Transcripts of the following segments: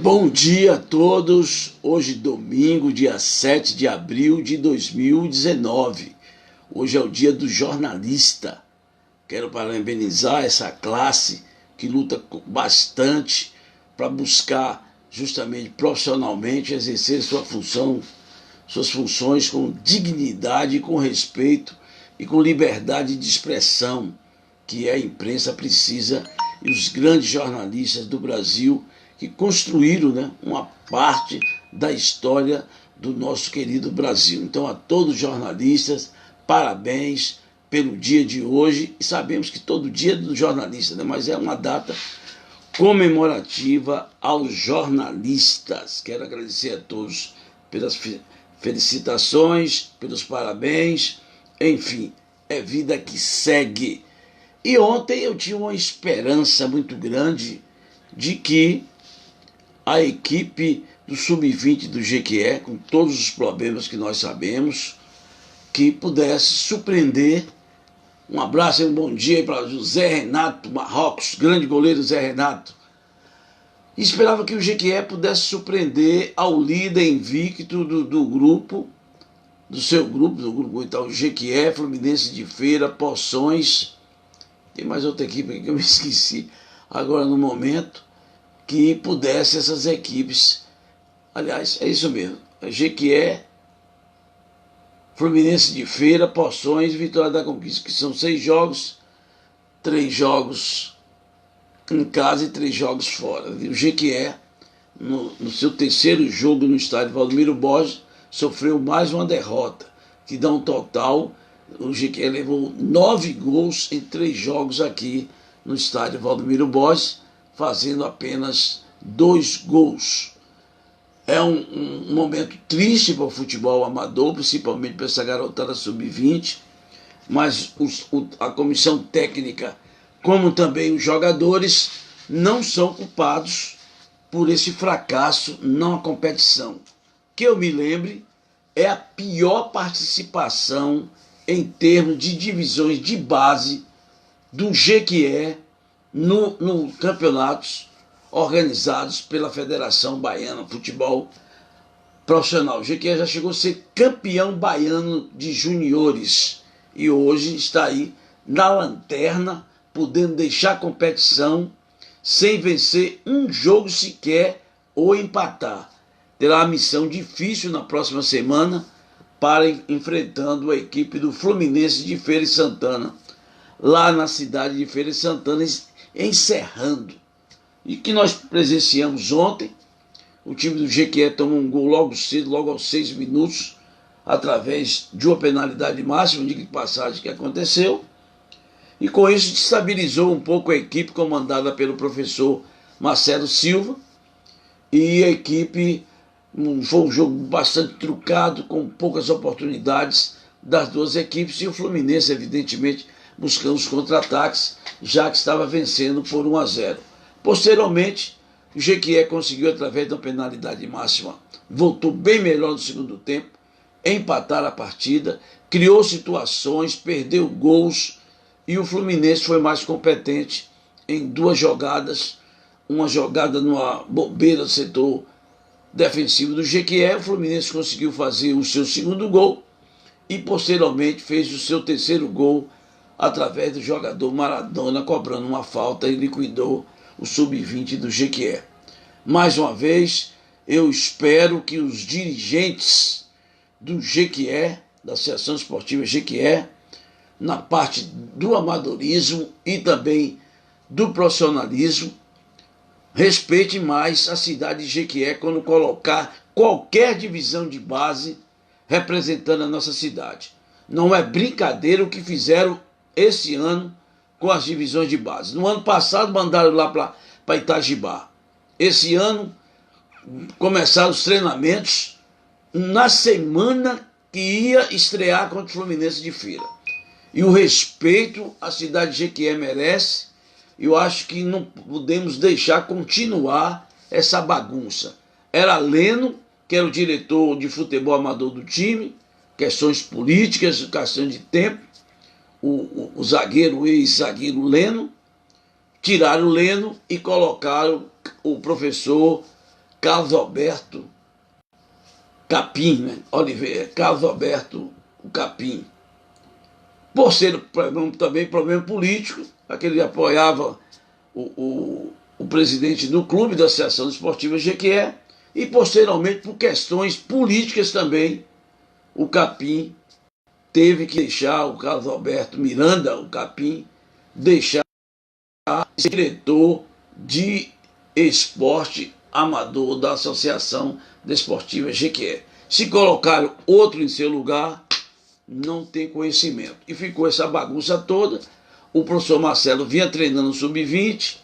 Bom dia a todos, hoje domingo, dia 7 de abril de 2019. Hoje é o dia do jornalista. Quero parabenizar essa classe que luta bastante para buscar justamente profissionalmente exercer suas funções com dignidade, com respeito e com liberdade de expressão que a imprensa precisa e os grandes jornalistas do Brasil que construíram, uma parte da história do nosso querido Brasil. Então, a todos os jornalistas, parabéns pelo dia de hoje. E sabemos que todo dia é do jornalista, mas é uma data comemorativa aos jornalistas. Quero agradecer a todos pelas felicitações, pelos parabéns. Enfim, é vida que segue. E ontem eu tinha uma esperança muito grande de que a equipe do Sub-20 do Jequié, com todos os problemas que nós sabemos, que pudesse surpreender. Um abraço e um bom dia para José Renato Marrocos, grande goleiro Zé Renato. E esperava que o Jequié pudesse surpreender ao líder invicto do grupo, do grupo então, Jequié, Fluminense de Feira, Poções. Tem mais outra equipe aqui que eu me esqueci agora no momento, que pudesse essas equipes, aliás, é isso mesmo, Jequié, Fluminense de Feira, Poções e Vitória da Conquista, que são 6 jogos, 3 jogos em casa e 3 jogos fora. O Jequié, no seu terceiro jogo no estádio Valdomiro Borges, sofreu mais uma derrota, que dá um total. O Jequié levou 9 gols em 3 jogos aqui no estádio Valdomiro Borges, fazendo apenas 2 gols. É um momento triste para o futebol amador, principalmente para essa garotada sub-20, mas a comissão técnica, como também os jogadores, não são culpados por esse fracasso na competição. Que eu me lembre, é a pior participação em termos de divisões de base do Jequié no campeonatos organizados pela Federação Baiana de Futebol Profissional. O Jequié já chegou a ser campeão baiano de juniores e hoje está aí na lanterna, podendo deixar a competição sem vencer um jogo sequer ou empatar. Terá a missão difícil na próxima semana para enfrentando a equipe do Fluminense de Feira e Santana, lá na cidade de Feira e Santana, encerrando. E que nós presenciamos ontem, o time do Jequié tomou um gol logo cedo, logo aos 6 minutos, através de uma penalidade máxima, de passagem que aconteceu, e com isso destabilizou um pouco a equipe comandada pelo professor Marcelo Silva, e a equipe foi um jogo bastante trucado, com poucas oportunidades das duas equipes, e o Fluminense, evidentemente, buscando os contra-ataques, já que estava vencendo por 1-0. Posteriormente, o Jequié conseguiu, através de uma penalidade máxima, voltou bem melhor no segundo tempo, empatar a partida, criou situações, perdeu gols, e o Fluminense foi mais competente em 2 jogadas, uma jogada numa bobeira do setor defensivo do Jequié. O Fluminense conseguiu fazer o seu segundo gol e posteriormente fez o seu terceiro gol através do jogador Maradona, cobrando uma falta, e liquidou o Sub-20 do Jequié. Mais uma vez, eu espero que os dirigentes do Jequié, da Associação Esportiva Jequié, na parte do amadorismo e também do profissionalismo, respeite mais a cidade de Jequié quando colocar qualquer divisão de base representando a nossa cidade. Não é brincadeira o que fizeram esse ano com as divisões de base. No ano passado mandaram lá para Itajibá. Esse ano começaram os treinamentos na semana que ia estrear contra o Fluminense de Feira. E o respeito a cidade de Jequié merece. Eu acho que não podemos deixar continuar essa bagunça. Era Leno, que era o diretor de futebol amador do time, questões políticas, questão de tempo, o zagueiro, o ex-zagueiro Leno, tiraram o Leno e colocaram o professor Carlos Alberto Capim, né? Oliveira, Carlos Alberto Capim, por ser também problema político, aquele apoiava o presidente do clube da Associação Esportiva Jequié, e posteriormente por questões políticas também, o Capim teve que deixar, o Carlos Alberto Miranda, o Capim, deixar ser diretor de esporte amador da Associação Desportiva Jequié. Se colocaram outro em seu lugar, não tem conhecimento. E ficou essa bagunça toda. O professor Marcelo vinha treinando no Sub-20,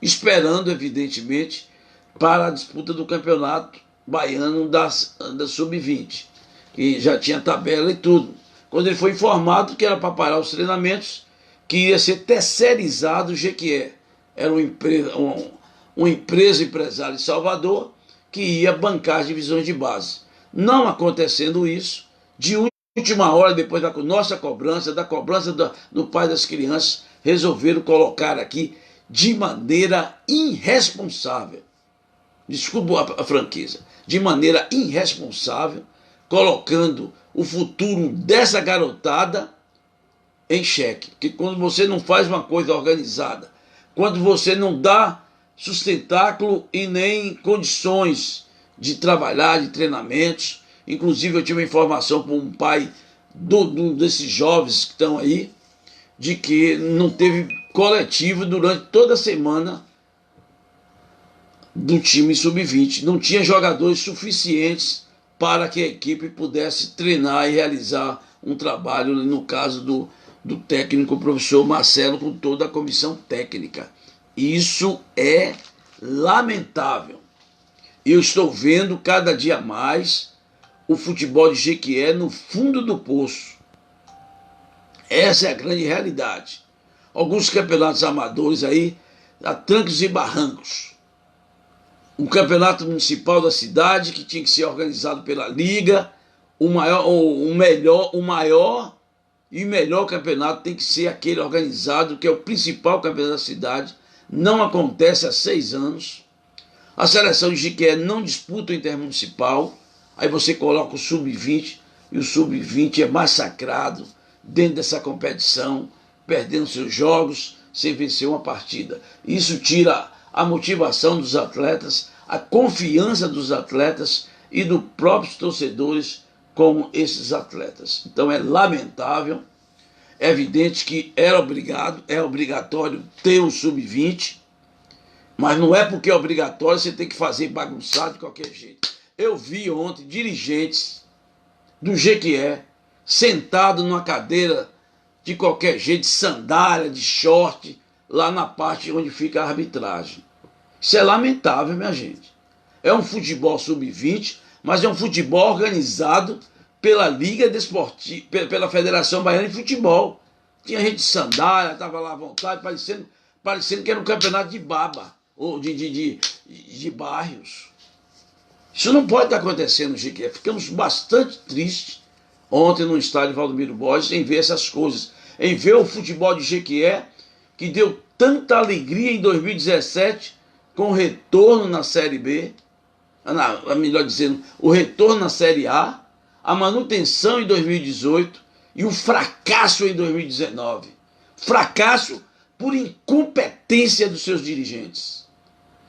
esperando, evidentemente, para a disputa do campeonato baiano da Sub-20, que já tinha tabela e tudo. Quando ele foi informado que era para parar os treinamentos, que ia ser terceirizado o Jequié. Era uma empresa empresária de Salvador que ia bancar as divisões de base. Não acontecendo isso, de última hora, depois da nossa cobrança, da cobrança do pai das crianças, resolveram colocar aqui de maneira irresponsável, desculpa a franqueza, de maneira irresponsável, colocando o futuro dessa garotada em xeque. Porque quando você não faz uma coisa organizada, quando você não dá sustentáculo e nem condições de trabalhar, de treinamentos. Inclusive eu tive uma informação por um pai desses jovens que estão aí, de que não teve coletivo durante toda a semana do time Sub-20. Não tinha jogadores suficientes para que a equipe pudesse treinar e realizar um trabalho, no caso do técnico professor Marcelo, com toda a comissão técnica. Isso é lamentável. Eu estou vendo cada dia mais o futebol de Jequié no fundo do poço. Essa é a grande realidade. Alguns campeonatos amadores aí, a trancos e barrancos. Um campeonato municipal da cidade que tinha que ser organizado pela liga, o maior e melhor campeonato tem que ser aquele organizado, que é o principal campeonato da cidade. Não acontece há 6 anos. A seleção de Jequié não disputa o intermunicipal. Aí você coloca o Sub-20 e o Sub-20 é massacrado dentro dessa competição, perdendo seus jogos sem vencer uma partida. Isso tira a motivação dos atletas, a confiança dos atletas e dos próprios torcedores com esses atletas. Então é lamentável. É evidente que é obrigatório ter um Sub-20, mas não é porque é obrigatório você tem que fazer bagunçado de qualquer jeito. Eu vi ontem dirigentes do Jequié sentado numa cadeira de qualquer jeito, de sandália, de short, lá na parte onde fica a arbitragem. Isso é lamentável, minha gente. É um futebol Sub-20, mas é um futebol organizado pela Liga Desportiva, pela Federação Baiana de Futebol. Tinha gente de sandália, estava lá à vontade, parecendo que era um campeonato de baba, ou de bairros. Isso não pode estar acontecendo no Jequié. Ficamos bastante tristes ontem no estádio Valdomiro Borges em ver essas coisas, em ver o futebol de Jequié, que deu tanta alegria em 2017, com o retorno na Série B, melhor dizendo, o retorno na Série A, a manutenção em 2018 e o fracasso em 2019. Fracasso por incompetência dos seus dirigentes.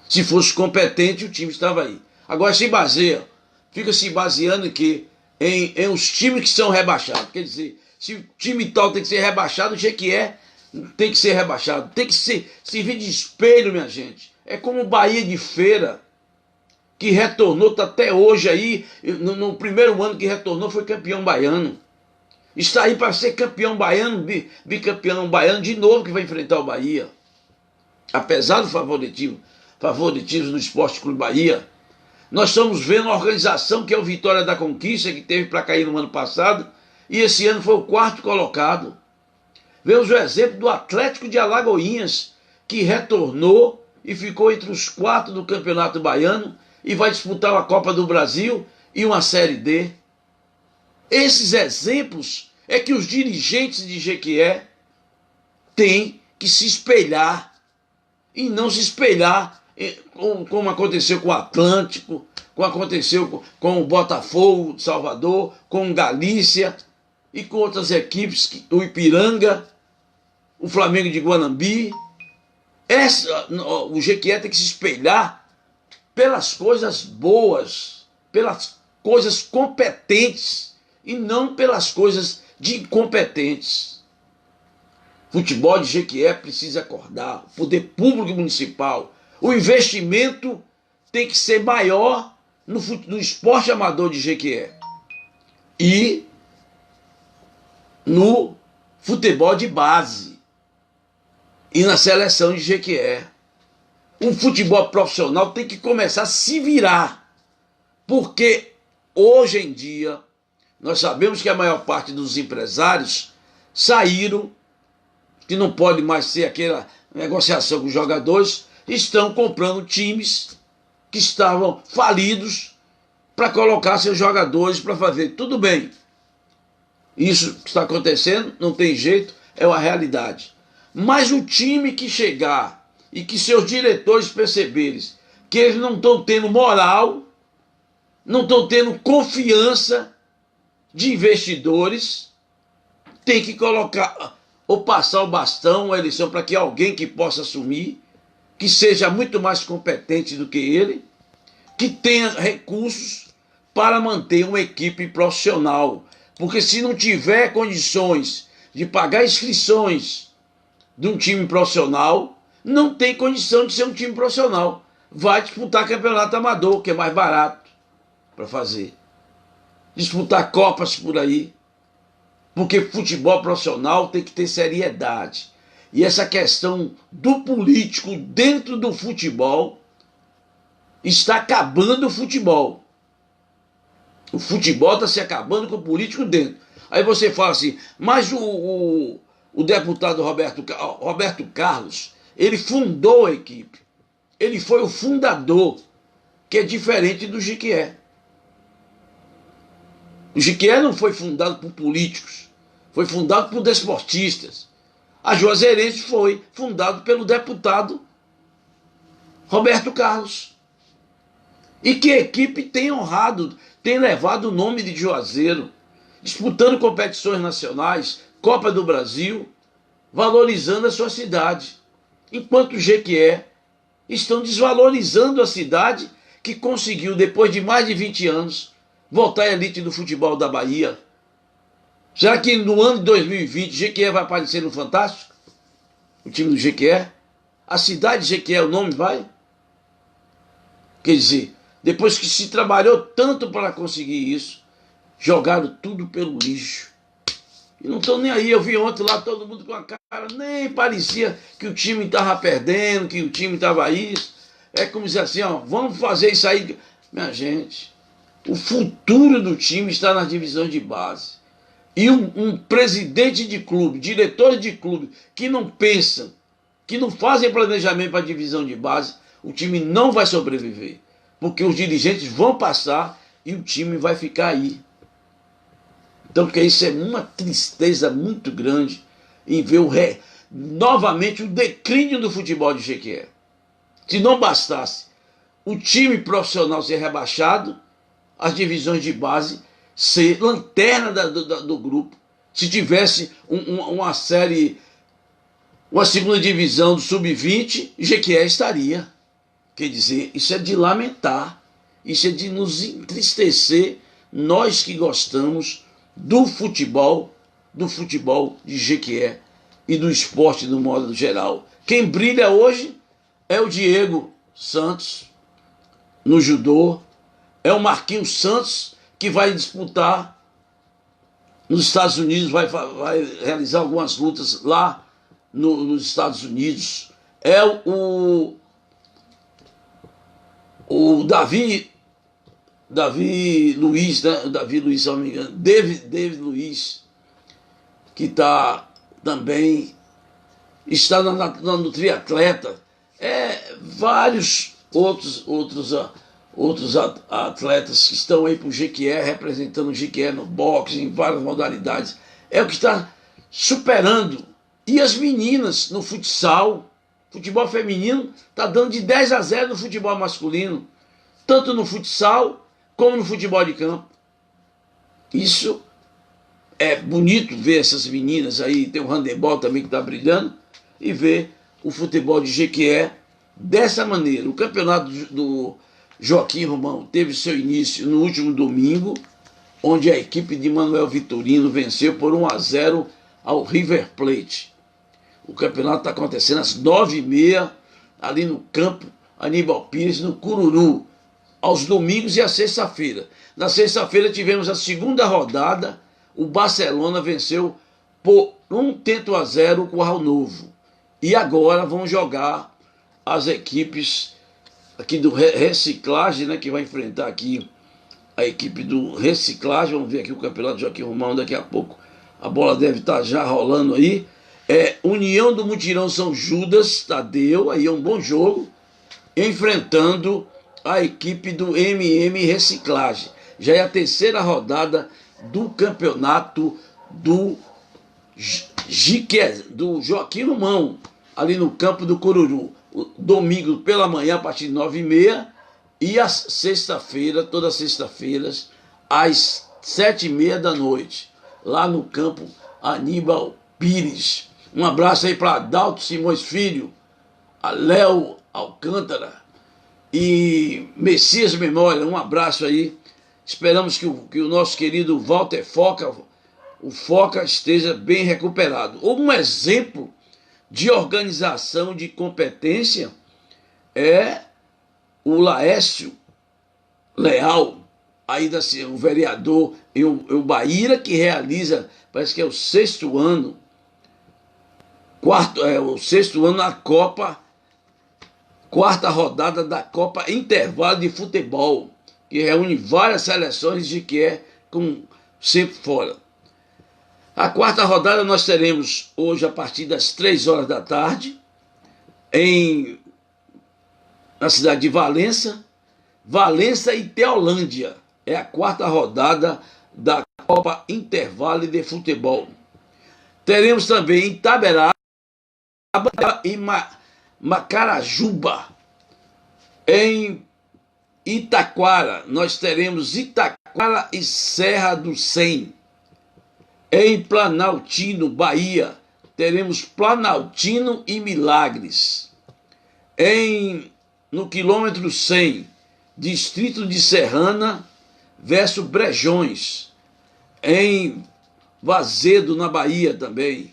Se fosse competente, o time estava aí. Agora fica se baseando em que? Em os times que são rebaixados. Quer dizer, se o time tal tem que ser rebaixado, o Jequié tem que ser rebaixado. Tem que servir de espelho, minha gente. É como o Bahia de Feira, que retornou, está até hoje aí, no primeiro ano que retornou, foi campeão baiano. Está aí para ser campeão baiano, bicampeão baiano de novo, que vai enfrentar o Bahia. Apesar do favoritismo do Esporte Clube Bahia, nós estamos vendo uma organização que é o Vitória da Conquista, que teve para cair no ano passado, e esse ano foi o 4º colocado. Vemos o exemplo do Atlético de Alagoinhas, que retornou e ficou entre os 4 do Campeonato Baiano, e vai disputar uma Copa do Brasil e uma Série D. Esses exemplos é que os dirigentes de Jequié têm que se espelhar, e não se espelhar como aconteceu com o Atlântico, como aconteceu com o Botafogo de Salvador, com o Galícia e com outras equipes, o Ipiranga, o Flamengo de Guanambi. O Jequié tem que se espelhar pelas coisas boas, pelas coisas competentes e não pelas coisas de incompetentes. Futebol de Jequié precisa acordar, o poder público municipal, o investimento tem que ser maior no esporte amador de Jequié e no futebol de base e na seleção de Jequié. O futebol profissional tem que começar a se virar, porque hoje em dia nós sabemos que a maior parte dos empresários saíram, que não pode mais ser aquela negociação com os jogadores, estão comprando times que estavam falidos para colocar seus jogadores para fazer. Tudo bem, isso que está acontecendo, não tem jeito, é uma realidade. Mas o time que chegar e que seus diretores perceberem que eles não estão tendo moral, não estão tendo confiança de investidores, tem que colocar ou passar o bastão, a eleição, para que alguém que possa assumir, que seja muito mais competente do que ele, que tenha recursos para manter uma equipe profissional. Porque se não tiver condições de pagar inscrições de um time profissional, não tem condição de ser um time profissional. Vai disputar campeonato amador, que é mais barato para fazer. Disputar copas por aí. Porque futebol profissional tem que ter seriedade. E essa questão do político dentro do futebol está acabando o futebol. O futebol está se acabando com o político dentro. Aí você fala assim, mas o deputado Roberto Carlos, ele fundou a equipe. Ele foi o fundador, que é diferente do Jequié. O Jequié não foi fundado por políticos, foi fundado por desportistas. A Juazeirense foi fundado pelo deputado Roberto Carlos. E que a equipe tem honrado, tem levado o nome de Juazeiro, disputando competições nacionais, Copa do Brasil, valorizando a sua cidade. Enquanto o Jequié estão desvalorizando a cidade que conseguiu, depois de mais de 20 anos, voltar à elite do futebol da Bahia. Será que no ano de 2020 Jequié vai aparecer no Fantástico? O time do Jequié? A cidade de Jequié, o nome vai? Quer dizer, depois que se trabalhou tanto para conseguir isso, jogaram tudo pelo lixo. E não estão nem aí. Eu vi ontem lá todo mundo com a cara, nem parecia que o time estava perdendo, que o time estava isso. É como dizer assim, ó, vamos fazer isso aí. Minha gente, o futuro do time está nas divisões de base. E um presidente de clube, diretores de clube, que não pensam, que não fazem planejamento para a divisão de base, o time não vai sobreviver. Porque os dirigentes vão passar e o time vai ficar aí. Então, porque isso é uma tristeza muito grande em ver novamente o declínio do futebol de Jequié. Se não bastasse o time profissional ser rebaixado, as divisões de base ser lanterna do grupo. Se tivesse uma série, uma segunda divisão do sub-20, Jequié estaria. Quer dizer, isso é de lamentar, isso é de nos entristecer, nós que gostamos do futebol de Jequié e do esporte do modo geral. Quem brilha hoje é o Diego Santos no judô, é o Marquinhos Santos que vai disputar nos Estados Unidos, vai realizar algumas lutas lá nos Estados Unidos. É o Davi Luiz, né? Davi Luiz, se não me engano, David Luiz, que também está no triatleta. Vários outros atletas que estão aí para o Jequié, representando o Jequié no boxe, em várias modalidades. É o que está superando. E as meninas no futsal, Futebol feminino está dando de 10-0 no futebol masculino, tanto no futsal como no futebol de campo. Isso é bonito ver essas meninas aí, tem o handebol também que está brilhando, e ver o futebol de Jequié dessa maneira. O campeonato do Joaquim Romão teve seu início no último domingo, onde a equipe de Manuel Vitorino venceu por 1-0 ao River Plate. O campeonato está acontecendo às 9h30, ali no campo Aníbal Pires, no Cururu, aos domingos e à sexta-feira. Na sexta-feira tivemos a segunda rodada, o Barcelona venceu por 1-0 o Curral Novo. E agora vão jogar as equipes aqui do Reciclagem, né, que vai enfrentar aqui a equipe do Reciclagem. Vamos ver aqui o campeonato de Joaquim Romão daqui a pouco. A bola deve estar já rolando aí. União do Mutirão São Judas Tadeu, aí é um bom jogo, enfrentando a equipe do MM Reciclagem. Já é a terceira rodada do campeonato do Joaquim Romão, ali no campo do Cururu. Domingo pela manhã, a partir de 9h30, e a sexta-feira, todas as sextas-feiras, às 7h30 da noite, lá no campo Aníbal Pires. Um abraço aí para Adalto Simões Filho, a Léo Alcântara e Messias Memória. Um abraço aí. Esperamos que o nosso querido Walter Foca, o Foca, esteja bem recuperado. Um exemplo de organização, de competência, é o Laércio Leal, ainda assim, o vereador em Ubaíra, que realiza, parece que é o sexto ano na Copa, quarta rodada da Copa Intervalo de Futebol, que reúne várias seleções de que é com sempre fora. A quarta rodada nós teremos hoje a partir das 3h da tarde, na cidade de Valença e Teolândia. É a quarta rodada da Copa Intervalo de Futebol. Teremos também em Itaberaba e Macarajuba. Em Itaquara, nós teremos Itaquara e Serra do Cem. Em Planaltino, Bahia, teremos Planaltino e Milagres. No quilômetro 100, distrito de Serrana versus Brejões. Em Vazedo, na Bahia também,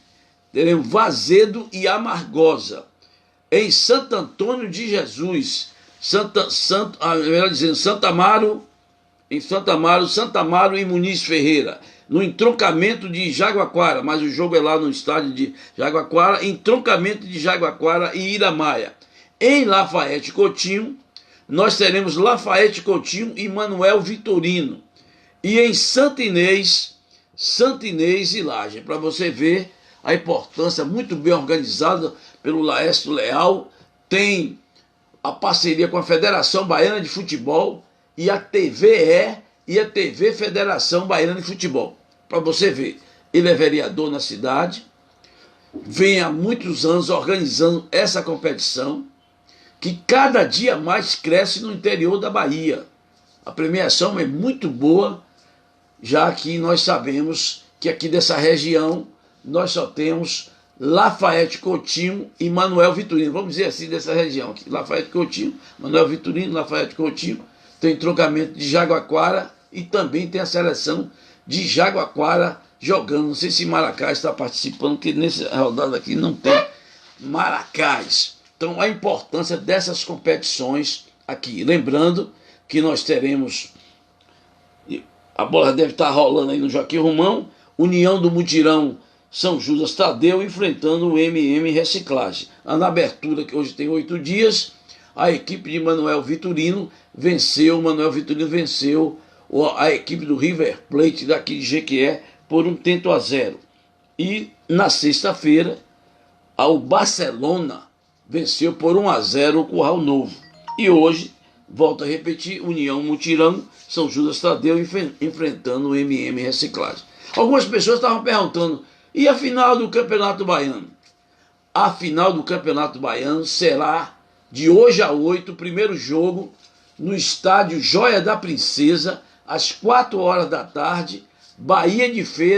teremos Vazedo e Amargosa. Em Santo Antônio de Jesus, Santa Amaro e Muniz Ferreira, no entroncamento de Jaguaquara, mas o jogo é lá no estádio de Jaguaquara, entroncamento de Jaguaquara e Iramaia. Em Lafayette Coutinho, nós teremos Lafayette Coutinho e Manuel Vitorino. E em Santo Inês e Laje, para você ver a importância, muito bem organizada pelo Laércio Leal, tem a parceria com a Federação Baiana de Futebol e a TVE e a TV Federação Baiana de Futebol. Para você ver, ele é vereador na cidade, vem há muitos anos organizando essa competição, que cada dia mais cresce no interior da Bahia. A premiação é muito boa, já que nós sabemos que aqui dessa região nós só temos Lafayette Coutinho e Manuel Vitorino. Vamos dizer assim, dessa região aqui. Lafayette Coutinho, Manuel Vitorino, Lafayette Coutinho. Tem entroncamento de Jaguaquara e também tem a seleção de Jaguaquara jogando. Não sei se Maracás está participando, porque nessa rodada aqui não tem Maracás. Então, a importância dessas competições aqui. Lembrando que nós teremos, a bola deve estar rolando aí no Joaquim Romão, União do Mutirão São Judas Tadeu enfrentando o MM Reciclagem. Na abertura, que hoje tem 8 dias, a equipe de Manuel Vitorino venceu a equipe do River Plate daqui de Jequié por 1-0. E na sexta-feira, o Barcelona venceu por 1-0 o Curral Novo. E hoje, volto a repetir, União Mutirão São Judas Tadeu enfrentando o MM Reciclagem. Algumas pessoas estavam perguntando, e a final do Campeonato Baiano? a final do Campeonato Baiano será de hoje a 8, o primeiro jogo no estádio Joia da Princesa, às 4 horas da tarde, Bahia de Feira